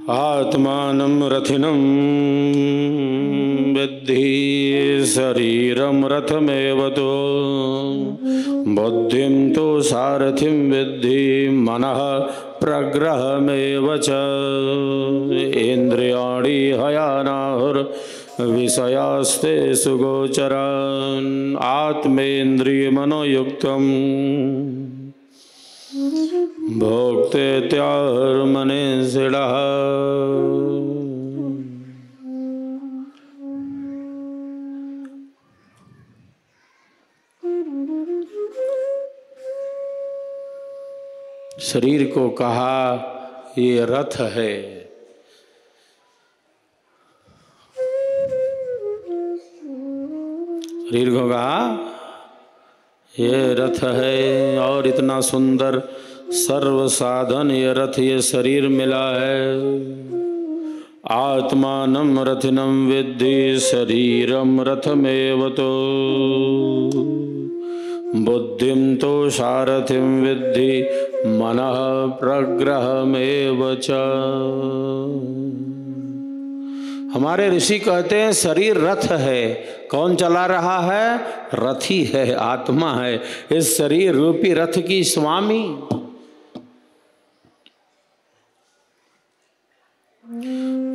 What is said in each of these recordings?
आत्मानं रथिनं विद्धि शरीरं रथमेव तो बुद्धिं तो सारथिं विद्धि मनः प्रग्रहमेव च इंद्रियाणि हयानाहुर्विषयास्ते सुगोचरान् आत्मेन्द्रियमनोयुक्तं भोक्ते त्यार्मनिषिणः। शरीर को कहा ये रथ है। शरीर को कहा ये रथ है और इतना सुंदर सर्व साधन ये रथ ये शरीर मिला है। आत्मानं रथिनं विद्धि शरीरं रथमेव तो बुद्धिं तो सारथिं विद्धि मनः प्रग्रहमेव च। हमारे ऋषि कहते हैं शरीर रथ है। कौन चला रहा है? रथी है, आत्मा है। इस शरीर रूपी रथ की स्वामी।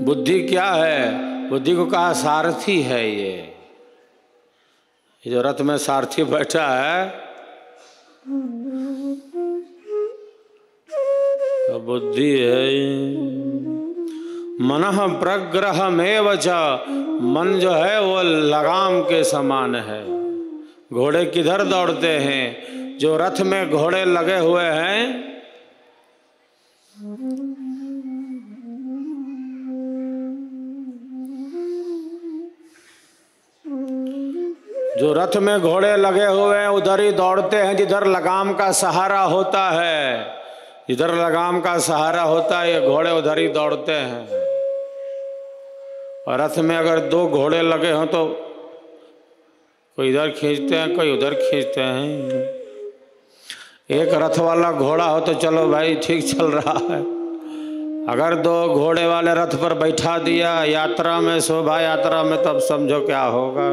बुद्धि क्या है? बुद्धि को कहा सारथी है। ये जो रथ में सारथी बैठा है तो बुद्धि है। मनः प्रग्रहमेव च, मन जो है वो लगाम के समान है। घोड़े किधर दौड़ते हैं? जो रथ में घोड़े लगे हुए हैं जो रथ में घोड़े लगे हुए हैं उधर ही दौड़ते हैं जिधर लगाम का सहारा होता है। जिधर लगाम का सहारा होता है ये घोड़े उधर ही दौड़ते हैं। और रथ में अगर दो घोड़े लगे हों तो कोई इधर खींचते हैं कोई उधर खींचते हैं। एक रथ वाला घोड़ा हो तो चलो भाई ठीक चल रहा है। अगर दो घोड़े वाले रथ पर बैठा दिया यात्रा में, शोभा यात्रा में, तब समझो क्या होगा।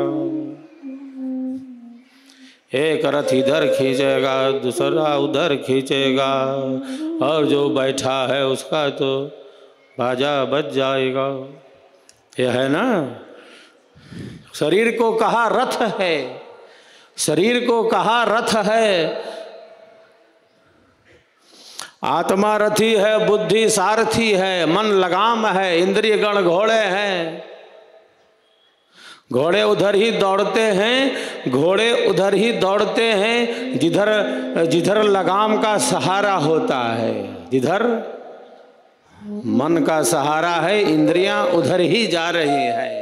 एक रथ इधर खींचेगा दूसरा उधर खींचेगा और जो बैठा है उसका तो बाजा बज जाएगा। ये है ना। शरीर को कहा रथ है। शरीर को कहा रथ है। आत्मा रथी है, बुद्धि सारथी है, मन लगाम है, इंद्रिय गण घोड़े हैं। घोड़े उधर ही दौड़ते हैं, घोड़े उधर ही दौड़ते हैं जिधर जिधर लगाम का सहारा होता है। जिधर मन का सहारा है इंद्रियां उधर ही जा रही है।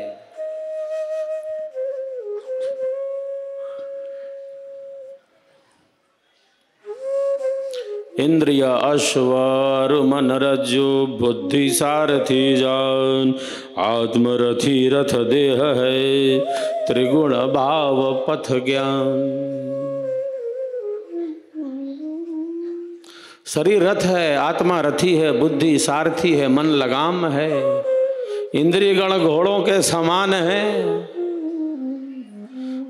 इंद्रिय अश्वर मन रज्जु बुद्धि सारथी जान आत्मरथी रथ देह है त्रिगुण भाव पथ ज्ञान। शरीर रथ है, आत्मा रथी है, बुद्धि सारथी है, मन लगाम है, इंद्रिय गण घोड़ों के समान है।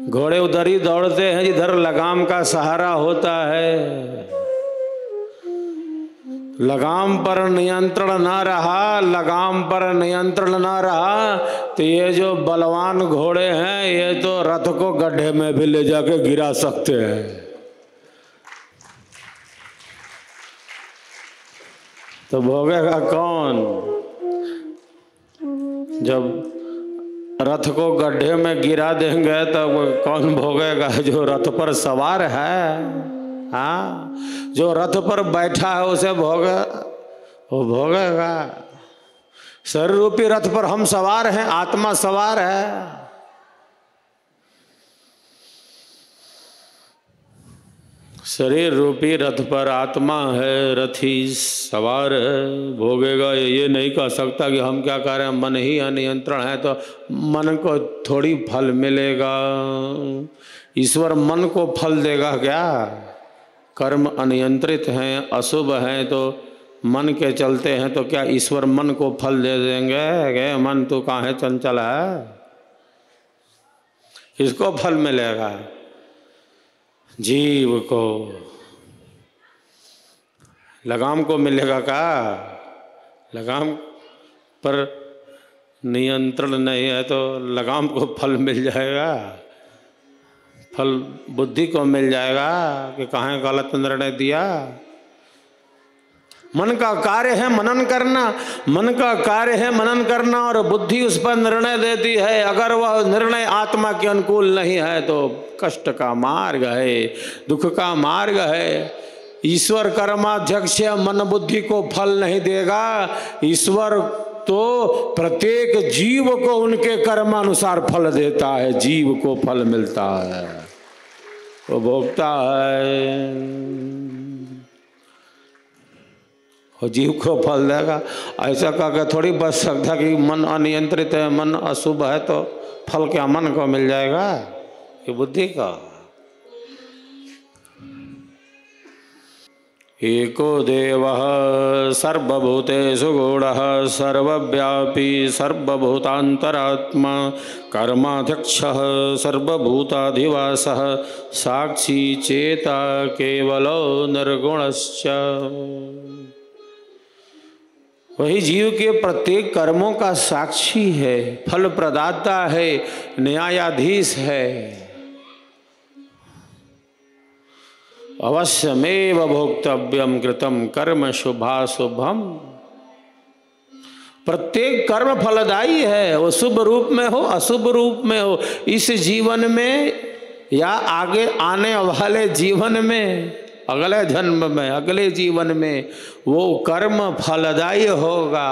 घोड़े उधर ही दौड़ते हैं जिधर लगाम का सहारा होता है। लगाम पर नियंत्रण ना रहा, लगाम पर नियंत्रण ना रहा तो ये जो बलवान घोड़े हैं ये तो रथ को गड्ढे में भी ले जाके गिरा सकते हैं। तो भोगेगा कौन? जब रथ को गड्ढे में गिरा देंगे तब कौन भोगेगा? जो रथ पर सवार है। हाँ, जो रथ पर बैठा है उसे वो भोगेगा। शरीर रूपी रथ पर हम सवार हैं, आत्मा सवार है। शरीर रूपी रथ पर आत्मा है, रथी सवार है, भोगेगा। ये नहीं कह सकता कि हम क्या करें, मन ही अनियंत्रण है तो मन को थोड़ी फल मिलेगा। ईश्वर मन को फल देगा क्या? कर्म अनियंत्रित हैं, अशुभ हैं तो मन के चलते हैं तो क्या ईश्वर मन को फल दे देंगे? गे मन तू काहे चंचल है, किसको फल मिलेगा? जीव को, लगाम को मिलेगा का? लगाम पर नियंत्रण नहीं है तो लगाम को फल मिल जाएगा? फल बुद्धि को मिल जाएगा कि कहाँ गलत निर्णय दिया? मन का कार्य है मनन करना, मन का कार्य है मनन करना और बुद्धि उस पर निर्णय देती है। अगर वह निर्णय आत्मा के अनुकूल नहीं है तो कष्ट का मार्ग है, दुख का मार्ग है। ईश्वर कर्माध्यक्ष मन बुद्धि को फल नहीं देगा। ईश्वर तो प्रत्येक जीव को उनके कर्मानुसार फल देता है, जीव को फल मिलता है, वो भोगता है और जीव को फल देगा। ऐसा कहकर थोड़ी बच सकता कि मन अनियंत्रित है, मन अशुभ है तो फल क्या मन को मिल जाएगा कि बुद्धि का? एको देवः सर्वभूतेषु गूढ़ः सर्वव्यापी सर्वभूतान्तरात्मा कर्माध्यक्षः सर्वभूताधिवासः साक्षी चेता केवलो निर्गुणश्च। वही जीव के प्रत्येक कर्मों का साक्षी है, फल प्रदाता है, न्यायाधीश है। अवश्यमेव भोक्तव्यम कृतम कर्म शुभाशुभम। प्रत्येक कर्म फलदायी है, वो शुभ रूप में हो अशुभ रूप में हो, इस जीवन में या आगे आने वाले जीवन में, अगले जन्म में, अगले जीवन में वो कर्म फलदायी होगा।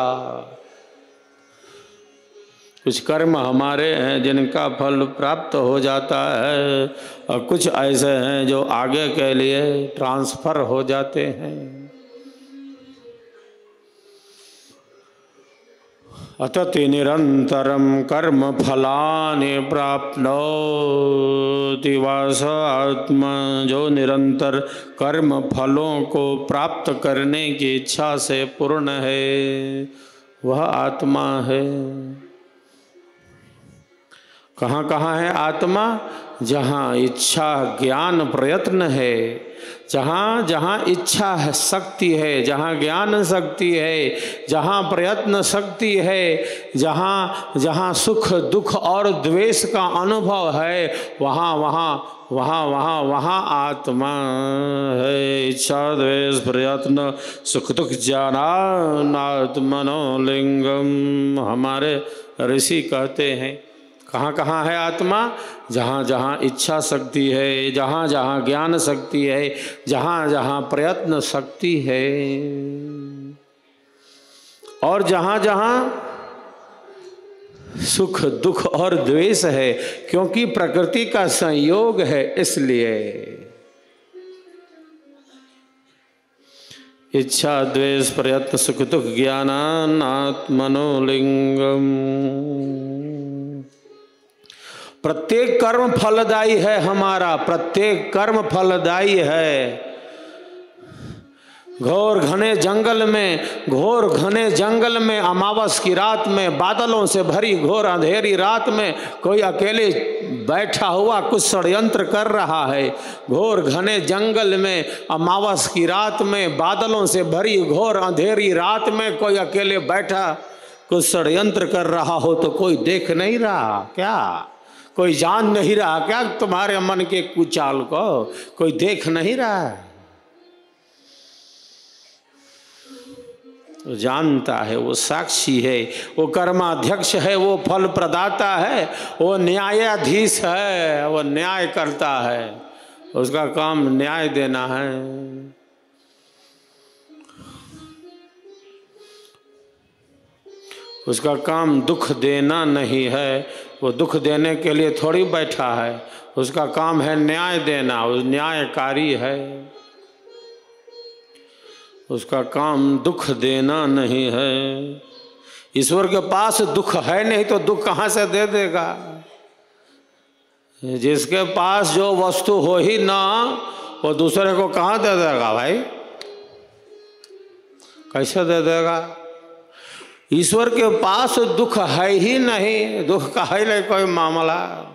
कुछ कर्म हमारे हैं जिनका फल प्राप्त हो जाता है और कुछ ऐसे हैं जो आगे के लिए ट्रांसफर हो जाते हैं। अतति निरंतरम कर्म फलानि प्राप्नोति वास आत्मा। जो निरंतर कर्म फलों को प्राप्त करने की इच्छा से पूर्ण है वह आत्मा है। कहाँ कहाँ है आत्मा? जहाँ इच्छा ज्ञान प्रयत्न है, जहाँ जहाँ इच्छा है शक्ति है, जहाँ ज्ञान शक्ति है, जहाँ प्रयत्न शक्ति है, जहाँ जहाँ सुख दुख और द्वेष का अनुभव है वहाँ वहाँ वहाँ वहाँ वहाँ आत्मा है। इच्छा द्वेष प्रयत्न सुख दुख ज्ञान आत्मनो लिंगम। हमारे ऋषि कहते हैं कहाँ कहाँ है आत्मा? जहाँ जहाँ इच्छा शक्ति है, जहाँ जहाँ ज्ञान शक्ति है, जहाँ जहाँ प्रयत्न शक्ति है और जहाँ जहाँ सुख दुख और द्वेष है, क्योंकि प्रकृति का संयोग है। इसलिए इच्छा द्वेष प्रयत्न सुख दुख ज्ञान आत्मनो लिंगम। प्रत्येक कर्म फलदायी है हमारा, प्रत्येक कर्म फलदायी है। घोर घने जंगल में अमावस की रात में, बादलों से भरी घोर अंधेरी रात में कोई अकेले बैठा हुआ कुछ षड्यंत्र कर रहा है। घोर घने जंगल में अमावस की रात में, बादलों से भरी घोर अंधेरी रात में कोई अकेले बैठा कुछ षड्यंत्र कर रहा हो तो कोई देख नहीं रहा क्या? कोई जान नहीं रहा क्या तुम्हारे मन के कुचाल को? कोई देख नहीं रहा? वो जानता है, वो साक्षी है, वो कर्माध्यक्ष है, वो फल प्रदाता है, वो न्यायाधीश है, वो न्याय करता है। उसका काम न्याय देना है। उसका काम दुख देना नहीं है, वो दुख देने के लिए थोड़ी बैठा है। उसका काम है न्याय देना, वो न्यायकारी है। उसका काम दुख देना नहीं है। ईश्वर के पास दुख है नहीं तो दुख कहाँ से दे देगा? जिसके पास जो वस्तु हो ही ना वो दूसरे को कहाँ दे देगा भाई? कैसे दे देगा? ईश्वर के पास दुख है ही नहीं, दुख का है नहीं कोई मामला।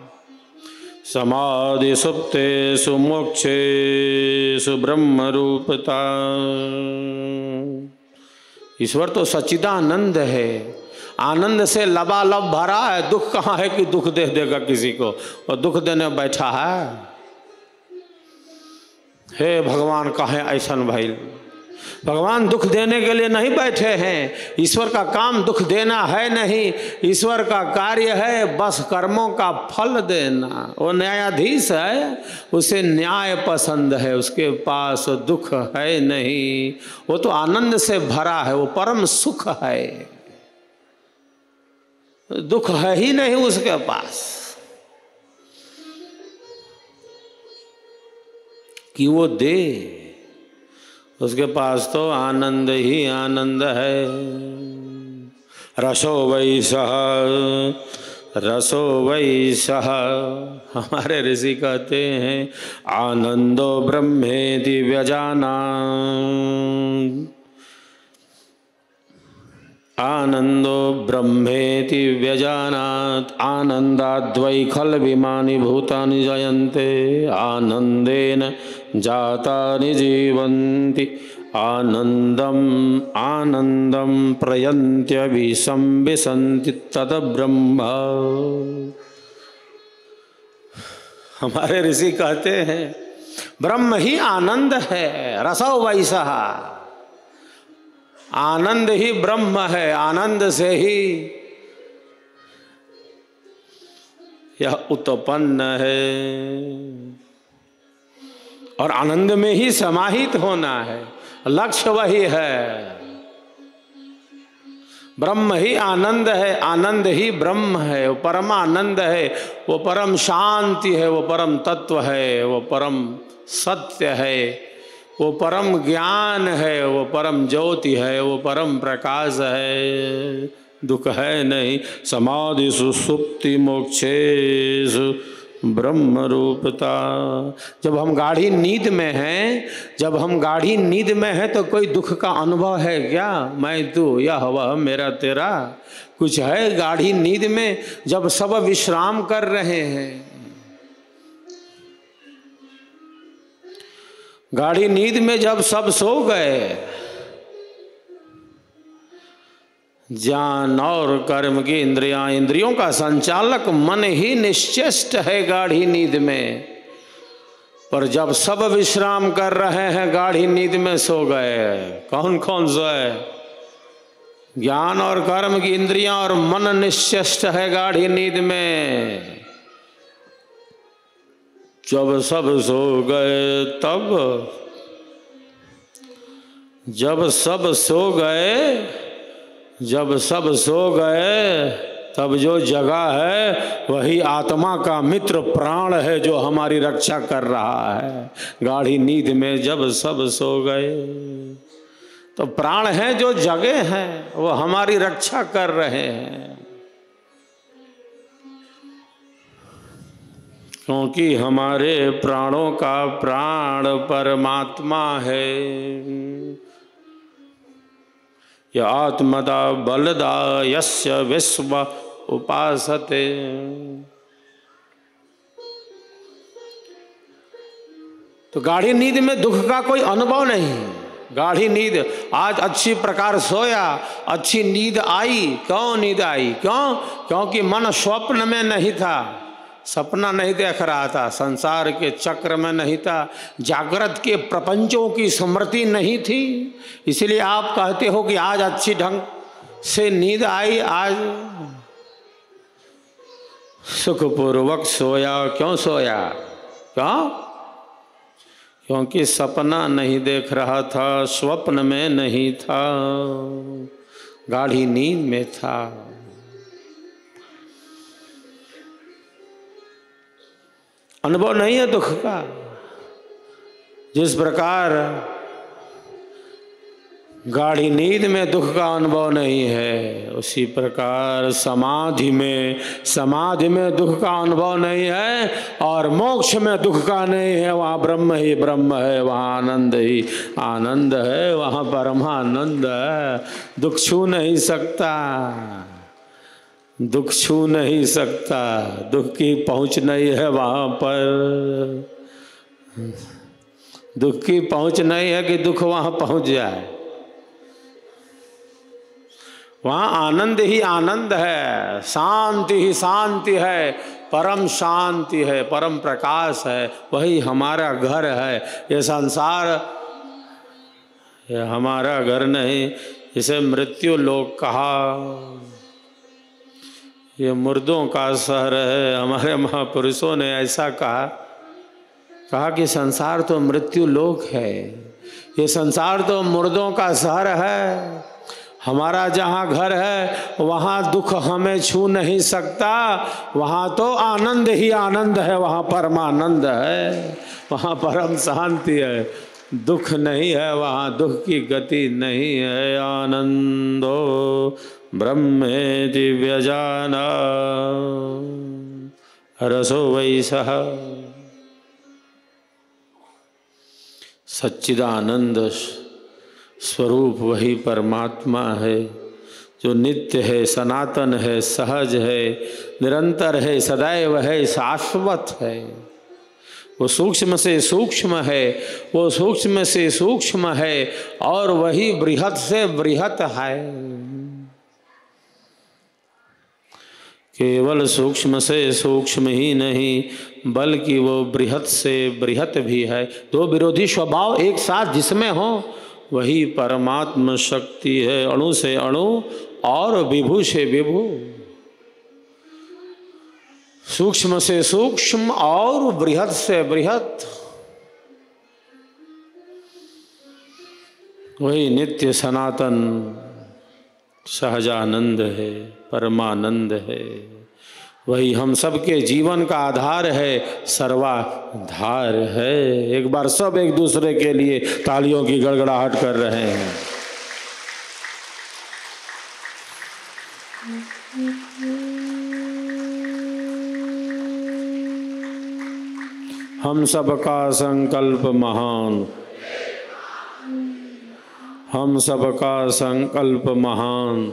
समाधि सुप्तेषु मोक्षेषु ब्रह्म रूपता। ईश्वर तो सच्चिदानंद है, आनंद से लबालब भरा है। दुख कहाँ है कि दुख दे देगा किसी को, और दुख देने बैठा है। हे भगवान कहें ऐसन भाई, भगवान दुख देने के लिए नहीं बैठे हैं। ईश्वर का काम दुख देना है नहीं, ईश्वर का कार्य है बस कर्मों का फल देना। वो न्यायाधीश है, उसे न्याय पसंद है, उसके पास दुख है नहीं। वो तो आनंद से भरा है, वो परम सुख है, दुख है ही नहीं उसके पास कि वो दे। उसके पास तो आनंद ही आनंद है। रसो वै सह, रसो वै सह। हमारे ऋषि कहते हैं आनंदो ब्रह्मेति व्यजानात्, आनंदो ब्रह्मेति व्यजानात्, आनंदाद्वै खल्विमानि भूतानि जायन्ते, आनंदेन जातानि जीवन्ति, आनंदम आनंदम प्रयन्त्यभिसंविशन्ति तद ब्रह्म। हमारे ऋषि कहते हैं ब्रह्म ही आनंद है। रसो वैसा, आनंद ही ब्रह्म है, आनंद से ही यह उत्पन्न है और आनंद में ही समाहित होना है। लक्ष्य वही है, ब्रह्म ही आनंद है, आनंद ही ब्रह्म है। वो परमानंद है, वो परम शांति है, वो परम तत्व है, वो परम सत्य है, वो परम ज्ञान है, वो परम ज्योति है, वो परम प्रकाश है। दुख है नहीं। समाधि सुसुप्ति मोक्षेषु ब्रह्म रूपता। जब हम गाढ़ी नींद में हैं, जब हम गाढ़ी नींद में हैं तो कोई दुख का अनुभव है क्या? मैं तू यह वह मेरा तेरा कुछ है गाढ़ी नींद में? जब सब विश्राम कर रहे हैं, गाढ़ी नींद में जब सब सो गए, ज्ञान और कर्म की इंद्रियां, इंद्रियों का संचालक मन ही निश्चेष्ट है गाढ़ी नींद में। पर जब सब विश्राम कर रहे हैं, गाढ़ी नींद में सो गए। कौन कौन सोए? ज्ञान और कर्म की इंद्रियां और मन निश्चेष्ट है गाढ़ी नींद में। जब सब सो गए तब, जब सब सो गए, जब सब सो गए तब जो जगा है वही आत्मा का मित्र प्राण है जो हमारी रक्षा कर रहा है। गाढ़ी नींद में जब सब सो गए तो प्राण है जो जगे हैं, वो हमारी रक्षा कर रहे हैं, क्योंकि हमारे प्राणों का प्राण परमात्मा है। यह आत्मदा बलदा यस्य विश्व उपासते। तो गाढ़ी नींद में दुख का कोई अनुभव नहीं। गाढ़ी नींद, आज अच्छी प्रकार सोया, अच्छी नींद आई। क्यों नींद आई? क्यों? क्योंकि मन स्वप्न में नहीं था, सपना नहीं देख रहा था, संसार के चक्र में नहीं था, जागृत के प्रपंचों की स्मृति नहीं थी। इसलिए आप कहते हो कि आज अच्छी ढंग से नींद आई, आज सुखपूर्वक सोया। क्यों सोया? क्यों? क्योंकि सपना नहीं देख रहा था, स्वप्न में नहीं था, गाढ़ी नींद में था। अनुभव नहीं है दुख का। जिस प्रकार गाढ़ी नींद में दुख का अनुभव नहीं है, उसी प्रकार समाधि में दुख का अनुभव नहीं है और मोक्ष में दुख का नहीं है। वहाँ ब्रह्म ही ब्रह्म है, वहाँ आनंद ही आनंद है, वहाँ परमानंद है। दुख छू नहीं सकता, दुख छू नहीं सकता, दुख की पहुँच नहीं है वहाँ पर। दुख की पहुँच नहीं है कि दुख वहाँ पहुँच जाए। वहाँ आनंद ही आनंद है, शांति ही शांति है, परम शांति है, परम प्रकाश है। वही हमारा घर है। ये संसार ये हमारा घर नहीं, इसे मृत्यु लोक कहा। ये मुर्दों का शहर है। हमारे महापुरुषों ने ऐसा कहा कि संसार तो मृत्यु लोक है, ये संसार तो मुर्दों का शहर है। हमारा जहाँ घर है वहाँ दुख हमें छू नहीं सकता, वहाँ तो आनंद ही आनंद है, वहाँ परमानंद है, वहाँ परम शांति है। दुख नहीं है वहाँ, दुख की गति नहीं है। आनंदो ब्रह्मेति व्यजाना रसो वैसः। सच्चिदानंद स्वरूप वही परमात्मा है जो नित्य है, सनातन है, सहज है, निरंतर है, सदैव है, शाश्वत है। वो सूक्ष्म से सूक्ष्म है, वो सूक्ष्म से सूक्ष्म है और वही बृहत से बृहत है। केवल सूक्ष्म से सूक्ष्म ही नहीं बल्कि वो बृहत से बृहत भी है। दो विरोधी स्वभाव एक साथ जिसमें हो वही परमात्म शक्ति है। अणु से अणु और विभु से विभु, सूक्ष्म से सूक्ष्म और बृहत से बृहत, वही नित्य सनातन सहजानंद है, परमानंद है। वही हम सबके जीवन का आधार है, सर्वाधार है। एक बार सब एक दूसरे के लिए तालियों की गड़गड़ाहट कर रहे हैं। हम सबका संकल्प महान, हम सबका संकल्प महान।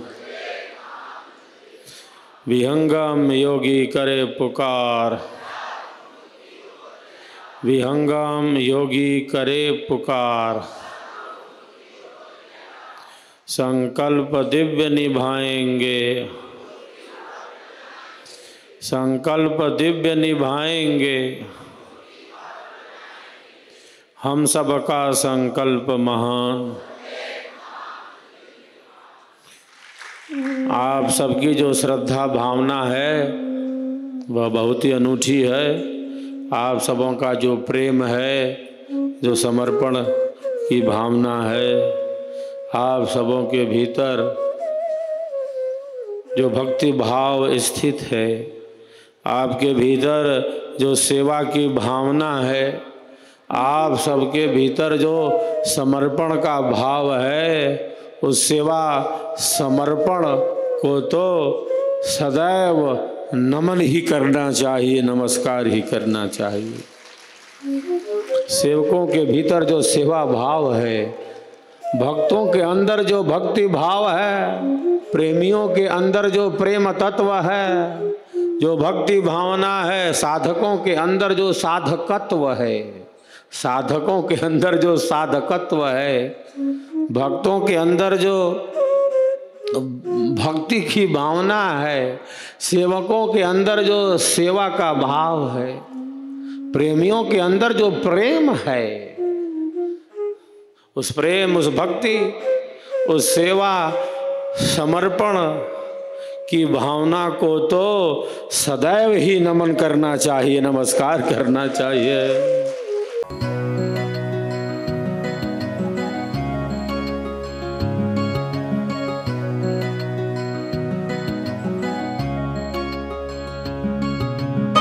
विहंगम योगी करे पुकार, विहंगम योगी करे पुकार। संकल्प दिव्य निभाएंगे, संकल्प दिव्य निभाएंगे। हम सबका संकल्प महान। आप सबकी जो श्रद्धा भावना है वह बहुत ही अनूठी है। आप सबों का जो प्रेम है, जो समर्पण की भावना है, आप सबों के भीतर जो भक्ति भाव स्थित है, आपके भीतर जो सेवा की भावना है, आप सबके भीतर जो समर्पण का भाव है, उस सेवा समर्पण को तो सदैव नमन ही करना चाहिए, नमस्कार ही करना चाहिए। सेवकों के भीतर जो सेवा भाव है, भक्तों के अंदर जो भक्ति भाव है, प्रेमियों के अंदर जो प्रेम तत्व है, जो भक्ति भावना है, साधकों के अंदर जो साधकत्व है, साधकों के अंदर जो साधकत्व है, भक्तों के अंदर जो भक्ति की भावना है, सेवकों के अंदर जो सेवा का भाव है, प्रेमियों के अंदर जो प्रेम है, उस प्रेम, उस भक्ति, उस सेवा समर्पण की भावना को तो सदैव ही नमन करना चाहिए, नमस्कार करना चाहिए।